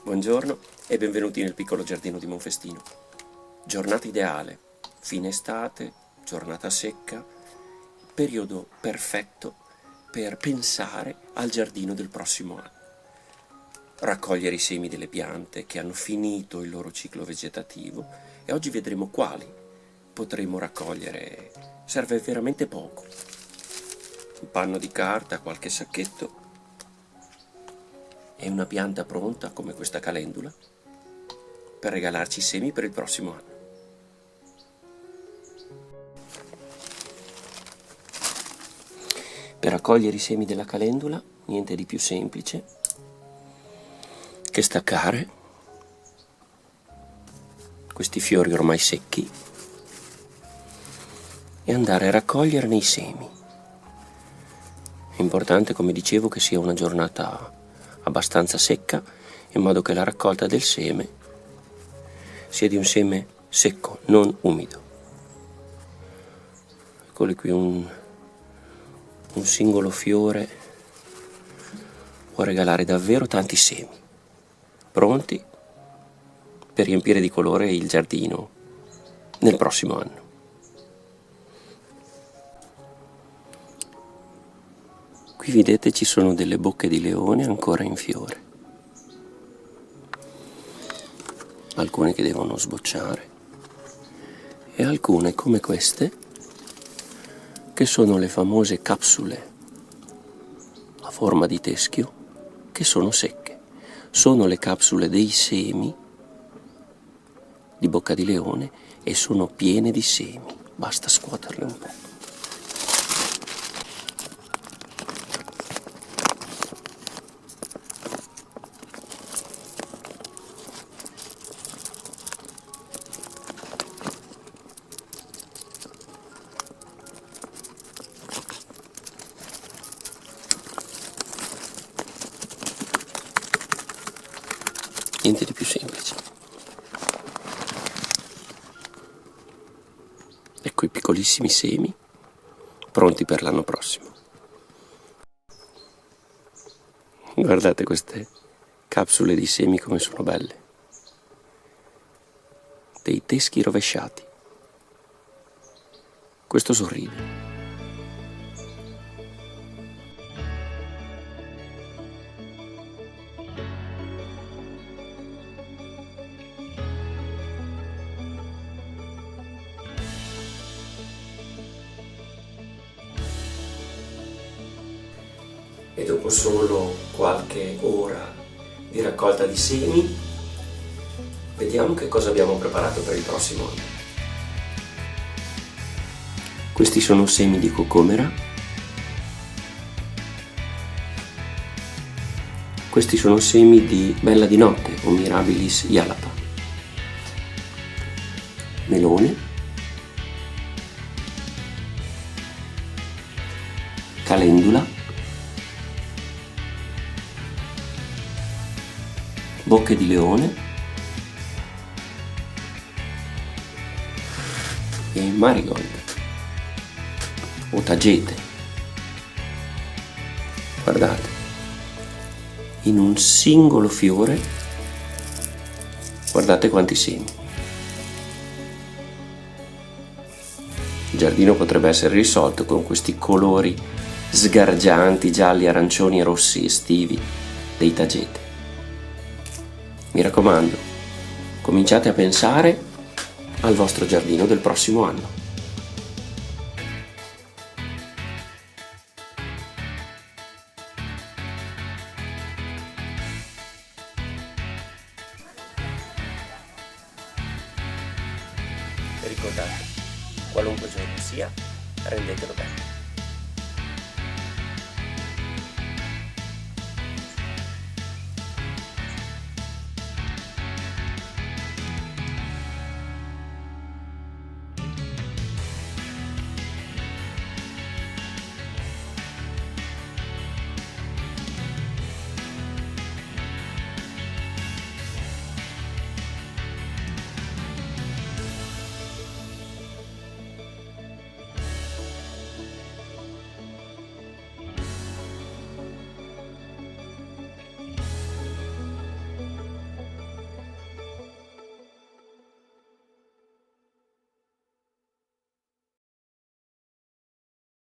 Buongiorno e benvenuti nel piccolo giardino di Monfestino. Giornata ideale, fine estate, giornata secca, periodo perfetto per pensare al giardino del prossimo anno. Raccogliere i semi delle piante che hanno finito il loro ciclo vegetativo e oggi vedremo quali potremo raccogliere. Serve veramente poco. Un panno di carta, qualche sacchetto e una pianta pronta come questa calendula per regalarci semi per il prossimo anno. Per raccogliere i semi della calendula niente di più semplice che staccare questi fiori ormai secchi e andare a raccoglierne i semi. È importante, come dicevo, che sia una giornata abbastanza secca, in modo che la raccolta del seme sia di un seme secco, non umido. Eccoli qui, un singolo fiore può regalare davvero tanti semi, pronti per riempire di colore il giardino nel prossimo anno. Qui vedete ci sono delle bocche di leone ancora in fiore, alcune che devono sbocciare e alcune come queste che sono le famose capsule a forma di teschio che sono secche. Sono le capsule dei semi di bocca di leone e sono piene di semi, basta scuoterle un po'. Niente di più semplice. Ecco i piccolissimi semi pronti per l'anno prossimo. Guardate queste capsule di semi come sono belle. Dei teschi rovesciati. Questo sorride. E dopo solo qualche ora di raccolta di semi, vediamo che cosa abbiamo preparato per il prossimo anno. Questi sono semi di cocomera, questi sono semi di bella di notte o Mirabilis jalapa, melone, calendula, bocche di leone e marigold o tagete. Guardate, in un singolo fiore guardate quanti semi. Il giardino potrebbe essere risolto con questi colori sgargianti, gialli, arancioni e rossi estivi dei tagete. Mi raccomando, cominciate a pensare al vostro giardino del prossimo anno. E ricordate, qualunque giorno sia, rendetelo bello.